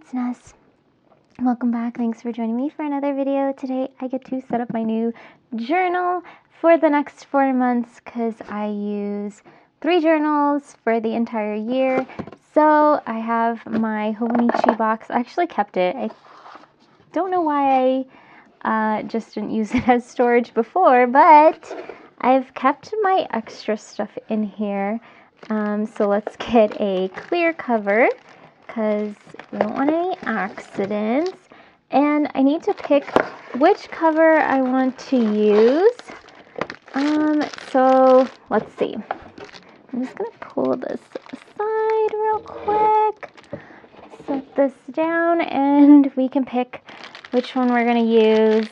it's Ness. Welcome back. Thanks for joining me for another video. Today I get to set up my new journal for the next 4 months because I use 3 journals for the entire year. So I have my Hobonichi box. I actually kept it. I don't know why I just didn't use it as storage before, but I've kept my extra stuff in here. So let's get a clear cover because we don't want any accidents. And I need to pick which cover I want to use. So let's see. I'm just gonna pull this aside real quick, set this down, and we can pick which one we're gonna use.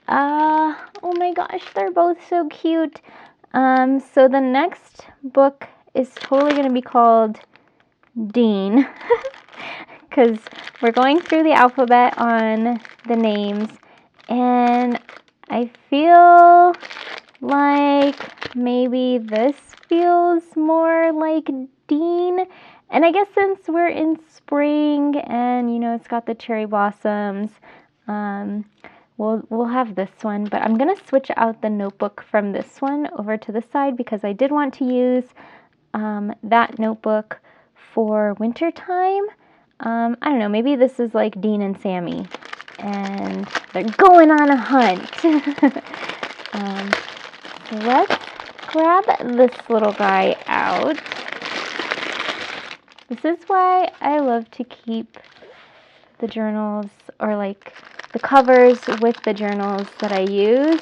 Oh my gosh, they're both so cute. So the next book is totally gonna be called Dean, because we're going through the alphabet on the names, and I feel like maybe this feels more like Dean. And I guess since we're in spring and it's got the cherry blossoms, we'll have this one. But I'm gonna switch out the notebook from this one over to this side because I did want to use that notebook for winter time. I don't know, maybe this is like Dean and Sammy and they're going on a hunt. So let's grab this little guy out. This is why I love to keep the journals, or like the covers with the journals that I use,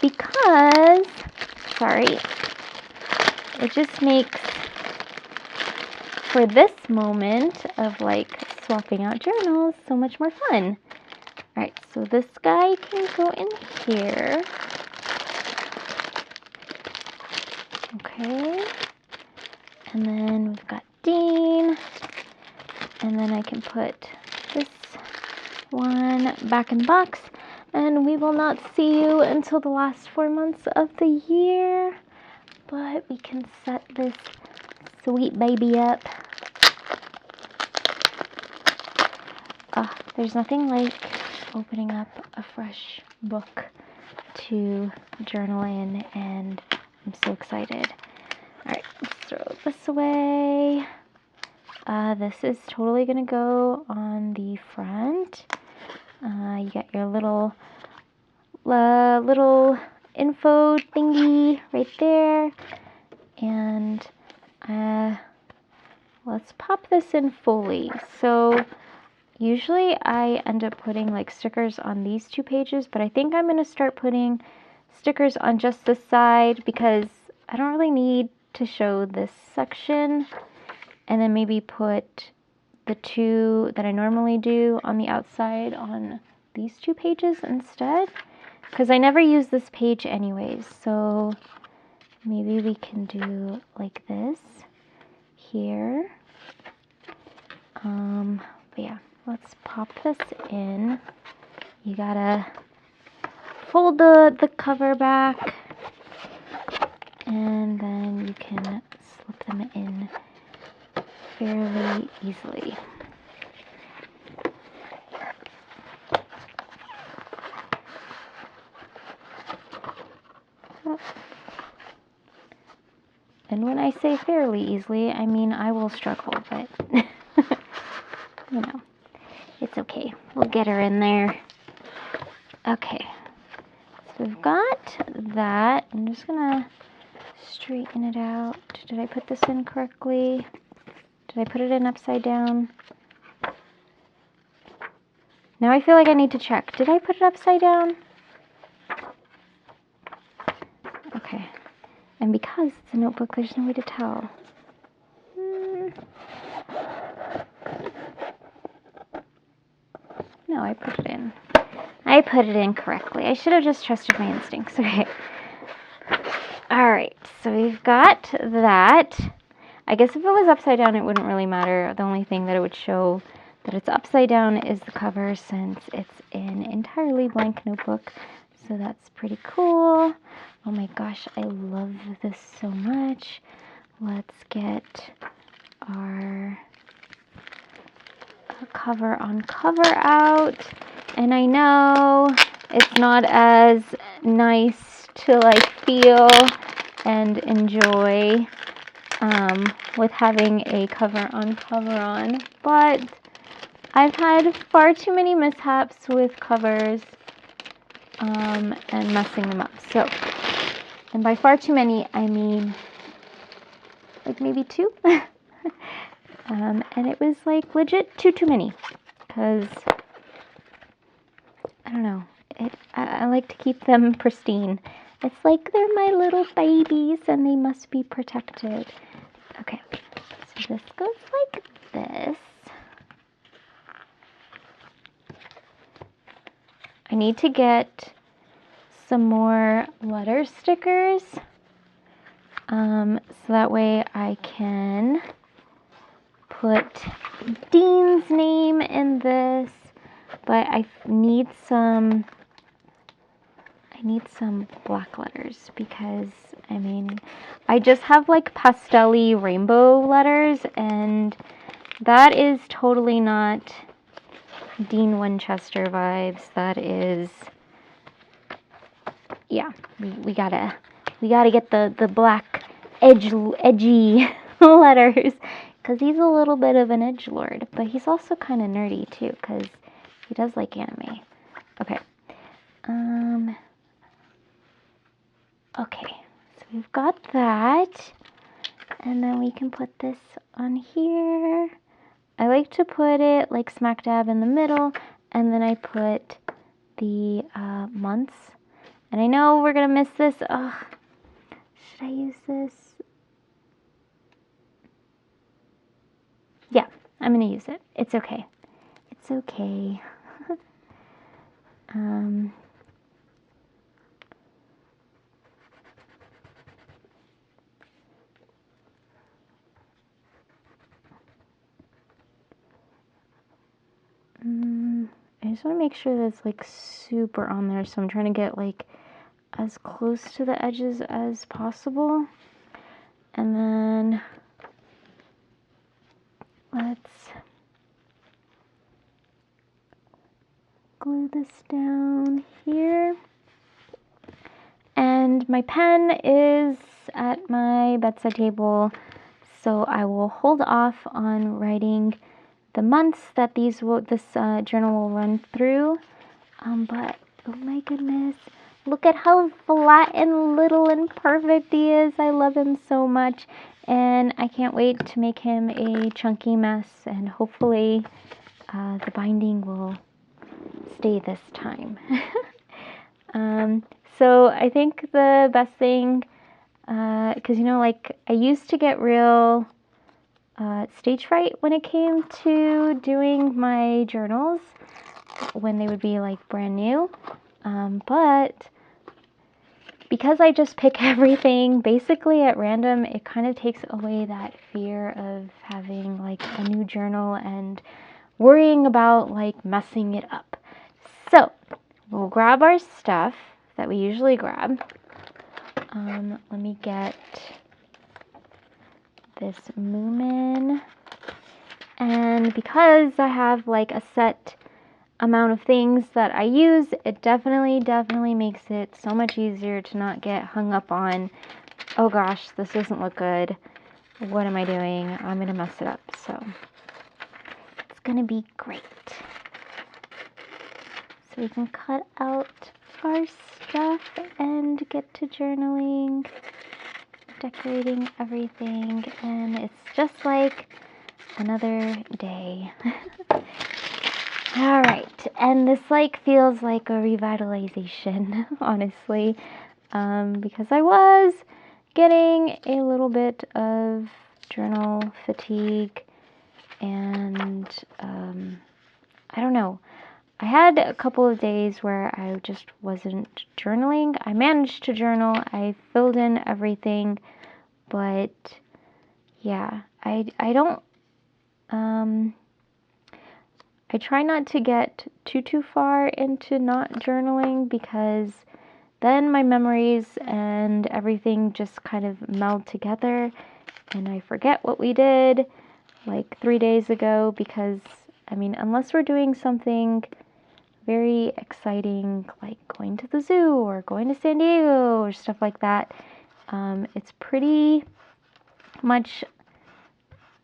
because, it just makes for this moment of like swapping out journals so much more fun. Alright, so this guy can go in here. Okay. And then we've got Dean. And then I can put this one back in the box. And we will not see you until the last 4 months of the year. But we can set this sweet baby up. There's nothing like opening up a fresh book to journal in, and I'm so excited. Alright, let's throw this away. This is totally gonna go on the front. You got your little info thingy right there. And let's pop this in fully. So usually I end up putting like stickers on these 2 pages, but I think I'm going to start putting stickers on just this side because I don't really need to show this section, and then maybe put the 2 that I normally do on the outside on these 2 pages instead, because I never use this page anyways. So maybe we can do like this here. But yeah, let's pop this in. You gotta fold the cover back, and then you can slip them in fairly easily. And when I say fairly easily, I mean I will struggle, but it's okay. We'll get her in there. Okay, so we've got that. I'm just gonna straighten it out. Did I put this in correctly? Did I put it in upside down? Now I feel like I need to check. Did I put it upside down? Okay. And because it's a notebook, there's no way to tell. No, I put it in. I put it in correctly. I should have just trusted my instincts. Okay. Alright, so we've got that. I guess if it was upside down, it wouldn't really matter. The only thing that it would show that it's upside down is the cover, since it's an entirely blank notebook. So that's pretty cool. Oh my gosh, I love this so much. Let's get our cover on cover out. And I know it's not as nice to like feel and enjoy with having a cover on cover on, but I've had far too many mishaps with covers and messing them up. So, and by far too many, I mean like maybe 2. And it was like legit too many, because I don't know, I like to keep them pristine. It's like they're my little babies and they must be protected. Okay, so this goes like this. I need to get some more letter stickers, so that way I can put Dean's name in this, but I need some black letters, because I mean, I just have like pastel-y rainbow letters, and that is totally not Dean Winchester vibes. That is, yeah, we gotta get the black edgy letters, because he's a little bit of an edgelord, but he's also kind of nerdy too, because he does like anime. Okay. Okay, so we've got that, and then we can put this on here. I like to put it like smack dab in the middle, and then I put the months. And I know we're gonna miss this. Ugh, should I use this? Yeah, I'm gonna use it. It's okay. It's okay. I just want to make sure that's like super on there, so I'm trying to get like as close to the edges as possible. And then let's glue this down here. And my pen is at my bedside table, so I will hold off on writing the months that this journal will run through. But oh my goodness, look at how flat and little and perfect he is. I love him so much, and I can't wait to make him a chunky mess, and hopefully the binding will stay this time. So I think the best thing, because you know, like I used to get real stage fright when it came to doing my journals when they would be like brand new, but because I just pick everything basically at random, it kind of takes away that fear of having like a new journal and worrying about like messing it up. So we'll grab our stuff that we usually grab. Let me get this Moomin, and because I have like a set amount of things that I use, it definitely makes it so much easier to not get hung up on, oh gosh, this doesn't look good, what am I doing, I'm gonna mess it up. So it's gonna be great. So we can cut out our stuff and get to journaling, decorating everything, and it's just like another day. All right, and this like feels like a revitalization, honestly, because I was getting a little bit of journal fatigue, and I don't know. I had a couple of days where I just wasn't journaling. I managed to journal. I filled in everything, but yeah, I don't, I try not to get too far into not journaling, because then my memories and everything just kind of meld together and I forget what we did like 3 days ago, because I mean, unless we're doing something very exciting, like going to the zoo or going to San Diego or stuff like that, it's pretty much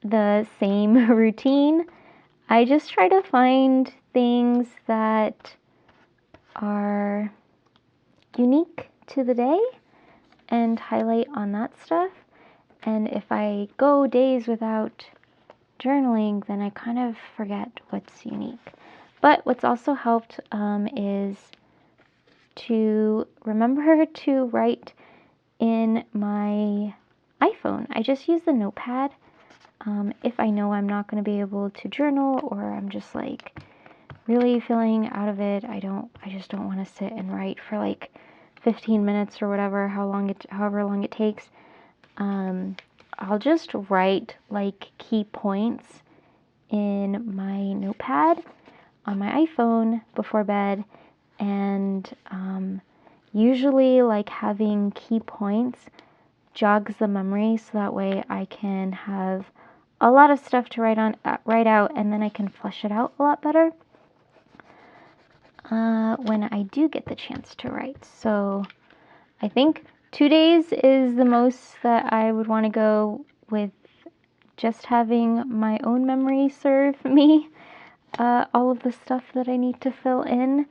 the same routine. I just try to find things that are unique to the day and highlight on that stuff. And if I go days without journaling, then I kind of forget what's unique. But what's also helped is to remember to write in my iPhone. I just use the notepad. If I know I'm not going to be able to journal, or I'm just like really feeling out of it, I just don't want to sit and write for like 15 minutes or whatever, however long it takes. I'll just write like key points in my notepad on my iPhone before bed, and usually like having key points jogs the memory, so that way I can have a lot of stuff to write out, and then I can flesh it out a lot better when I do get the chance to write. So I think 2 days is the most that I would want to go with, just having my own memory serve me all of the stuff that I need to fill in.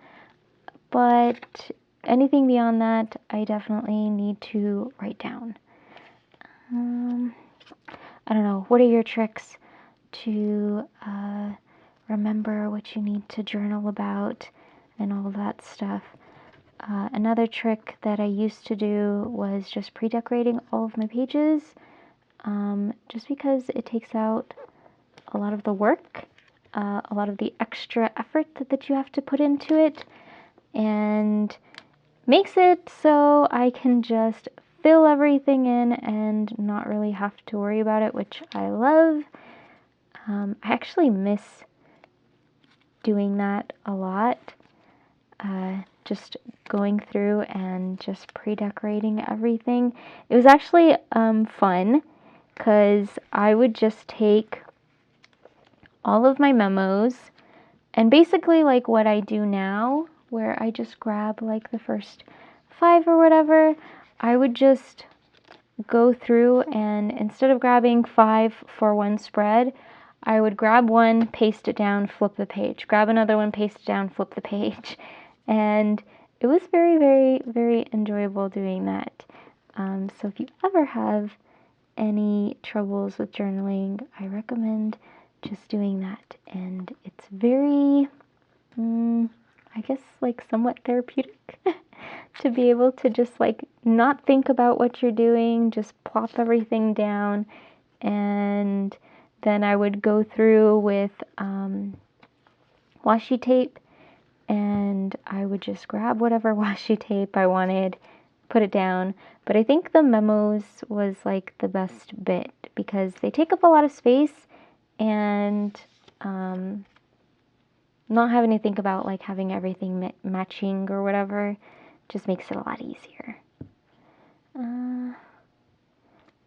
But anything beyond that, I definitely need to write down. I don't know, what are your tricks to remember what you need to journal about and all that stuff? Another trick that I used to do was just pre-decorating all of my pages, just because it takes out a lot of the work, a lot of the extra effort that you have to put into it, and makes it so I can just fill everything in and not really have to worry about it, which I love. I actually miss doing that a lot. Just going through and just pre-decorating everything. It was actually fun, because I would just take all of my memos, and basically like what I do now, where I just grab like the first 5 or whatever, I would just go through, and instead of grabbing 5 for one spread, I would grab one, paste it down, flip the page, grab another one, paste it down, flip the page. And it was very, very, very enjoyable doing that. So if you ever have any troubles with journaling, I recommend just doing that. And it's very, I guess, like somewhat therapeutic to be able to just like not think about what you're doing, just plop everything down. And then I would go through with washi tape, and I would just grab whatever washi tape I wanted, put it down. But I think the memos was like the best bit, because they take up a lot of space, and not having to think about like having everything matching or whatever just makes it a lot easier. But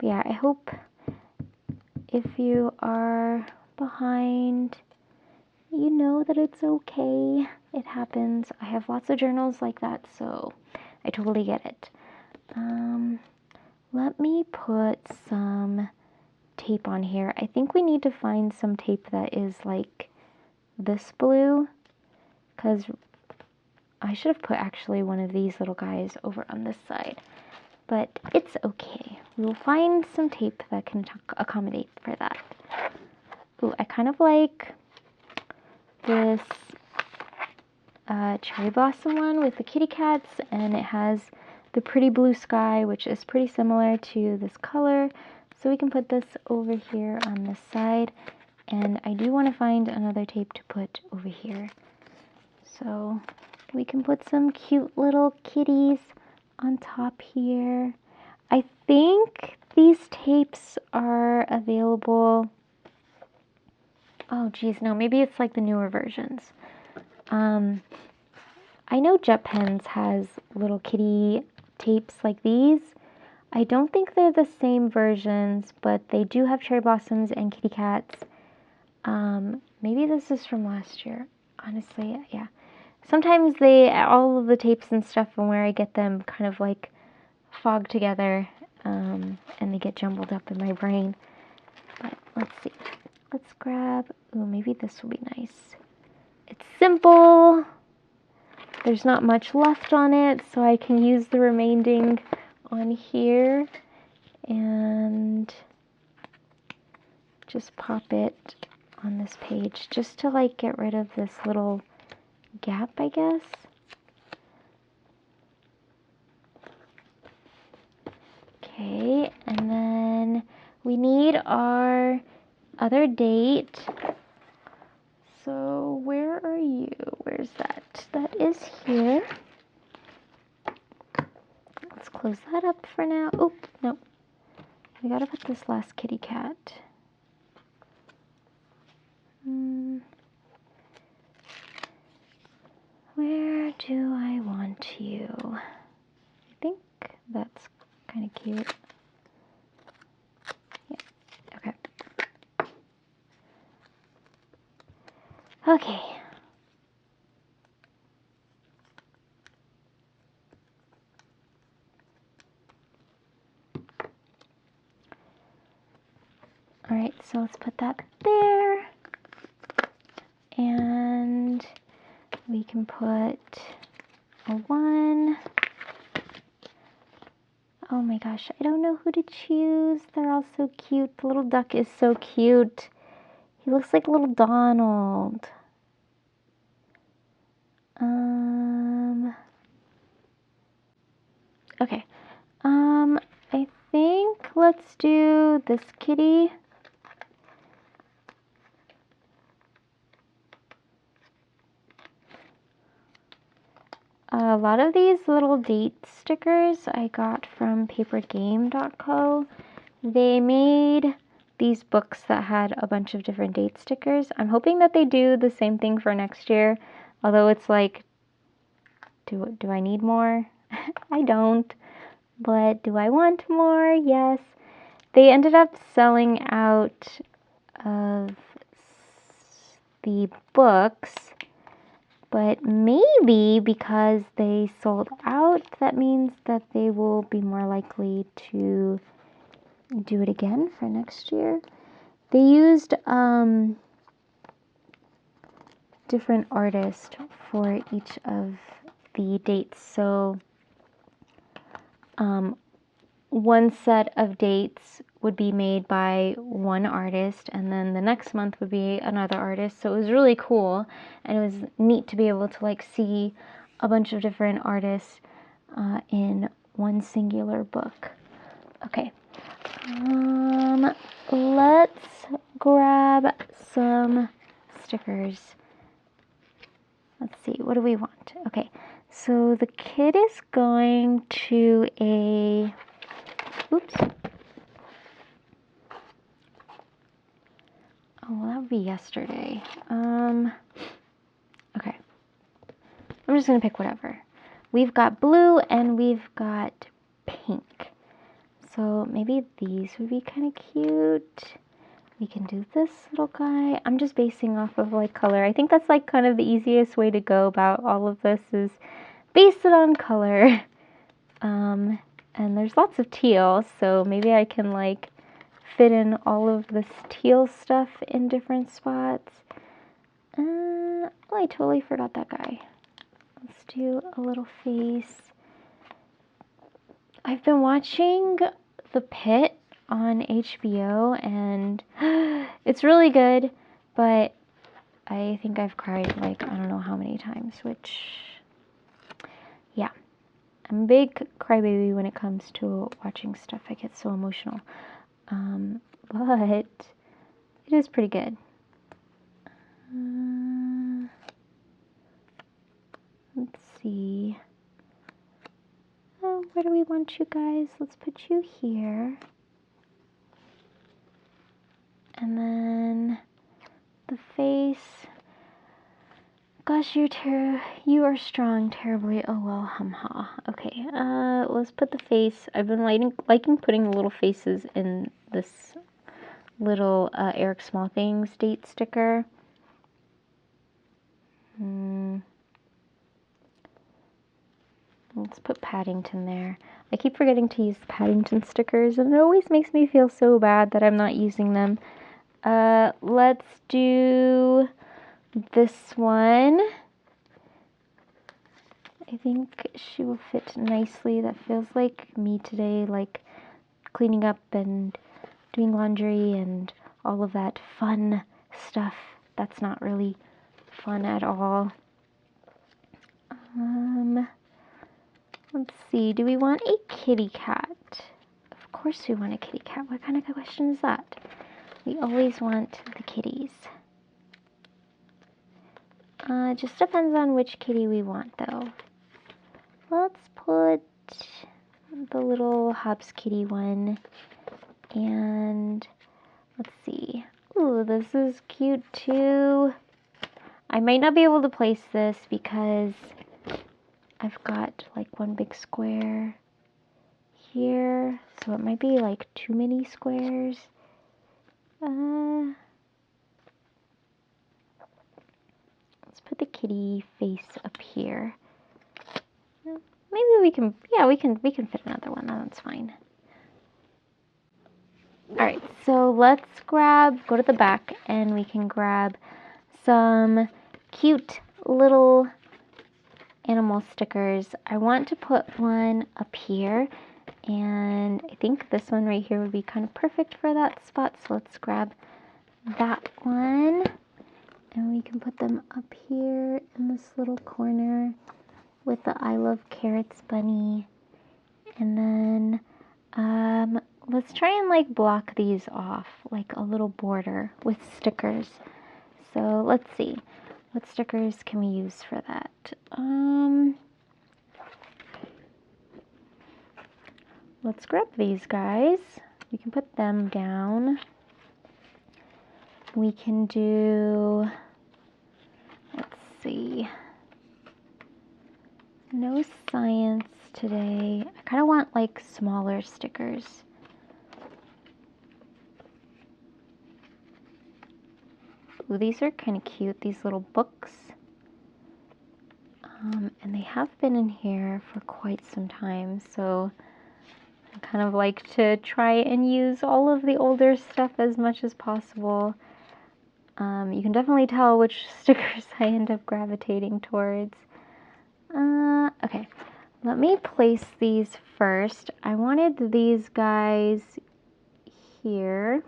yeah, I hope if you are behind, you know that it's okay. It happens. I have lots of journals like that, so I totally get it. Let me put some tape on here. I think we need to find some tape that is like this blue, because I should have put actually one of these little guys over on this side, but it's okay. We'll find some tape that can accommodate for that. Ooh, I kind of like this cherry blossom one with the kitty cats, and it has the pretty blue sky, which is pretty similar to this color. So we can put this over here on this side, and I do want to find another tape to put over here. So we can put some cute little kitties on top here. I think these tapes are available. Oh geez, no, maybe it's like the newer versions. I know JetPens has little kitty tapes like these. I don't think they're the same versions, but they do have cherry blossoms and kitty cats. maybe this is from last year. Honestly, yeah. Sometimes all of the tapes and stuff from where I get them kind of like fog together, and they get jumbled up in my brain. But let's see. Let's grab, maybe this will be nice. It's simple. There's not much left on it, so I can use the remaining on here and just pop it on this page just to like get rid of this little gap, I guess. Okay, and then we need our other date. So where are you? Where's that? That is here. Let's close that up for now. Oh, no. We gotta put this last kitty cat. Where do I want you? I think that's kind of cute. Yeah, okay. Okay. All right, so let's put that there. And we can put a 1. Oh my gosh, I don't know who to choose. They're all so cute. The little duck is so cute. He looks like little Donald. Okay. I think let's do this kitty. A lot of these little date stickers I got from papergame.co. They made these books that had a bunch of different date stickers. I'm hoping that they do the same thing for next year, although it's like, do I need more? I don't, but do I want more? Yes. They ended up selling out of the books, but maybe because they sold out, that means that they will be more likely to do it again for next year. They used different artists for each of the dates. So one set of dates would be made by one artist, and then the next month would be another artist. So it was really cool, and it was neat to be able to like see a bunch of different artists in one singular book. Okay, let's grab some stickers. Let's see, what do we want? Okay, so the kid is going to a, oops. Oh, well, that would be yesterday. Okay. I'm just going to pick whatever. We've got blue and we've got pink. So maybe these would be kind of cute. We can do this little guy. I'm just basing off of like color. I think that's like kind of the easiest way to go about all of this is base it on color. And there's lots of teal, so maybe I can like fit in all of this teal stuff in different spots. Oh, I totally forgot that guy. Let's do a little face. I've been watching The Pit on HBO, and it's really good, but I think I've cried like I don't know how many times, which, yeah. I'm a big crybaby when it comes to watching stuff. I get so emotional. But it is pretty good. Let's see. Oh, where do we want you guys? Let's put you here. And then the face. Gosh, you are strong terribly. Oh well, ha. Okay, let's put the face. I've been liking putting the little faces in this little Eric Small Things date sticker. Let's put Paddington there. I keep forgetting to use Paddington stickers, and it always makes me feel so bad that I'm not using them. Let's do this one. I think she will fit nicely. That feels like me today, like cleaning up and doing laundry and all of that fun stuff. That's not really fun at all. Let's see, do we want a kitty cat? Of course we want a kitty cat. What kind of question is that? We always want the kitties. It just depends on which kitty we want though. Let's put the little Hobbs kitty one. And let's see. Ooh, this is cute too. I might not be able to place this because I've got like one big square here, so it might be like too many squares. Let's put the kitty face up here. Maybe we can, yeah, we can fit another one. That's fine. All right, so let's go to the back, and we can grab some cute little animal stickers. I want to put one up here, and I think this one right here would be kind of perfect for that spot. So let's grab that one, and we can put them up here in this little corner with the I Love Carrots bunny. And then let's try and like block these off, like a little border with stickers. So let's see, what stickers can we use for that? Let's grab these guys. We can put them down. We can do, let's see, no science today. I kind of want like smaller stickers. Ooh, these are kind of cute, these little books. And they have been in here for quite some time, so I kind of like to try and use all of the older stuff as much as possible. You can definitely tell which stickers I end up gravitating towards. Okay, let me place these first. I wanted these guys here,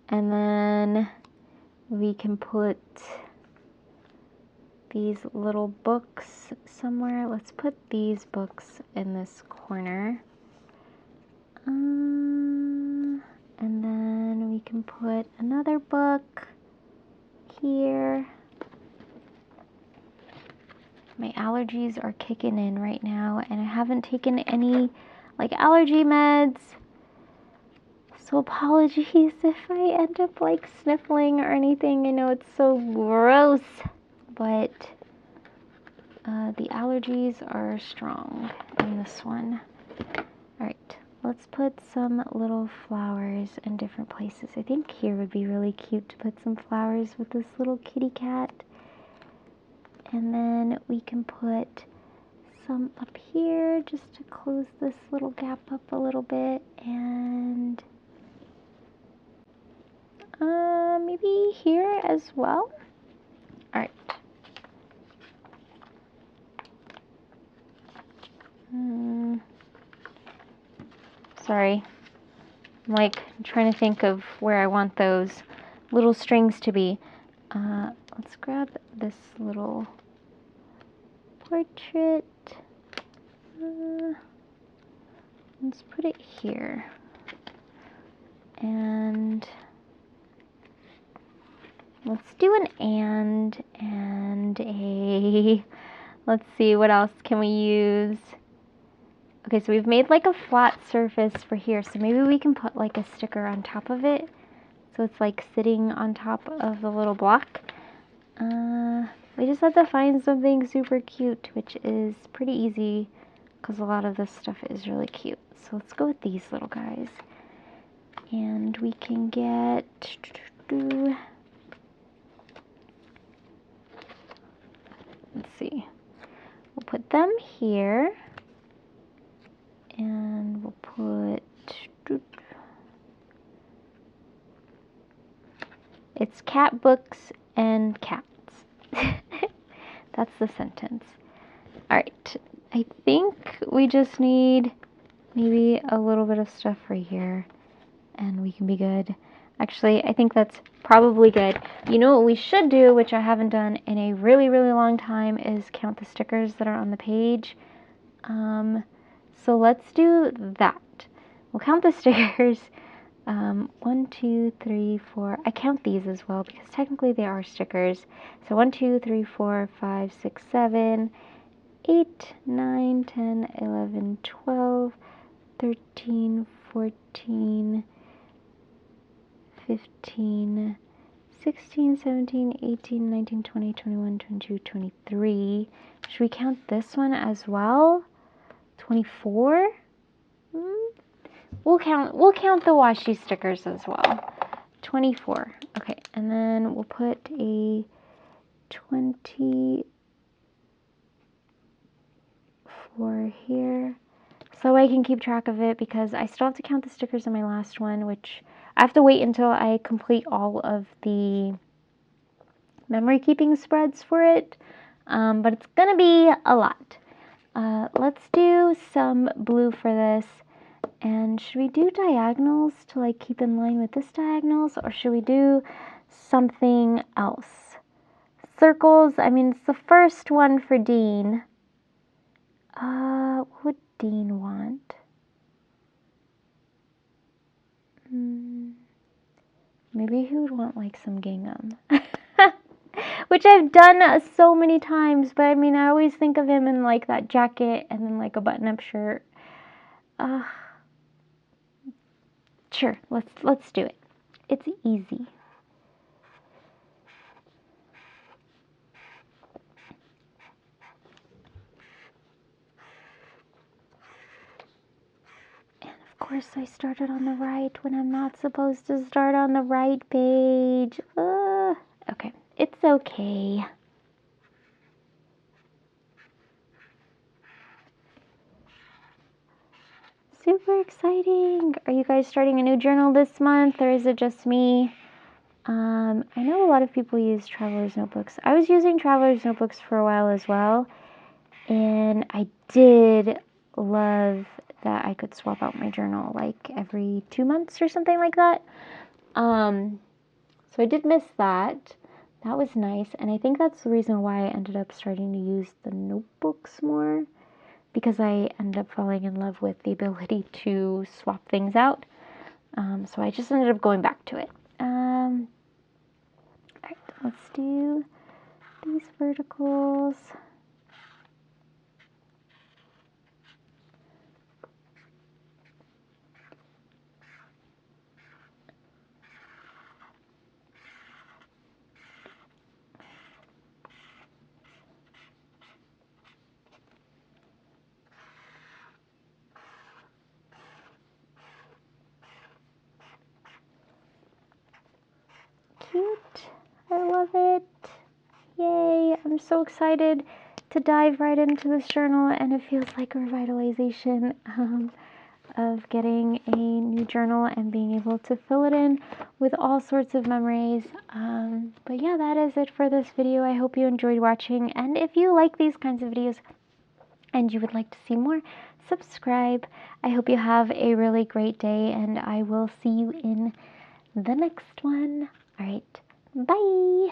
and then we can put these little books somewhere. Let's put these books in this corner. And then we can put another book here. My allergies are kicking in right now, and I haven't taken any like allergy meds. So apologies if I end up like sniffling or anything. I know it's so gross, but the allergies are strong in this one. Alright, let's put some little flowers in different places. I think here would be really cute to put some flowers with this little kitty cat. And then we can put some up here just to close this little gap up a little bit. And maybe here as well. Alright. Sorry. I'm like trying to think of where I want those little strings to be. Let's grab this little portrait. Let's put it here. And let's do an and a, let's see, what else can we use? Okay, so we've made like a flat surface for here, so maybe we can put like a sticker on top of it, so it's like sitting on top of the little block. We just have to find something super cute, which is pretty easy because a lot of this stuff is really cute. So let's go with these little guys. And we can get them here. And we'll put, it's cat books and cats. That's the sentence. Alright, I think we just need maybe a little bit of stuff right here, and we can be good. Actually, I think that's probably good. You know what we should do, which I haven't done in a really, really long time, is count the stickers that are on the page. So let's do that. We'll count the stickers. 1, 2, 3, 4. I count these as well because technically they are stickers. So 1, 2, 3, 4, 5, 6, 7, 8, 9, 10, 11, 12, 13, 14, 15, 16, 17, 18, 19, 20, 21, 22, 23. Should we count this one as well? 24? We'll count the washi stickers as well. 24. Okay, and then we'll put a 24 here so I can keep track of it, because I still have to count the stickers in my last one, which I have to wait until I complete all of the memory keeping spreads for it. But it's gonna be a lot. Let's do some blue for this. And should we do diagonals to like keep in line with this diagonals, or should we do something else? Circles, I mean, it's the first one for Dean. What would Dean want? Maybe he would want like some gingham. Which I've done so many times, but I mean, I always think of him in like that jacket and then like a button-up shirt. Sure, let's do it. It's easy. And of course I started on the right when I'm not supposed to start on the right page. Okay, it's okay. Super exciting. Are you guys starting a new journal this month, or is it just me? I know a lot of people use Traveler's Notebooks. I was using Traveler's Notebooks for a while as well, and I did love that I could swap out my journal like every 2 months or something like that. So I did miss that. That was nice, and I think that's the reason why I ended up starting to use the notebooks more, because I ended up falling in love with the ability to swap things out. So I just ended up going back to it. Alright, let's do these verticals. Cute. I love it. Yay. I'm so excited to dive right into this journal, and it feels like a revitalization of getting a new journal and being able to fill it in with all sorts of memories. But yeah, that is it for this video. I hope you enjoyed watching, and if you like these kinds of videos and you would like to see more, subscribe. I hope you have a really great day, and I will see you in the next one. All right, bye.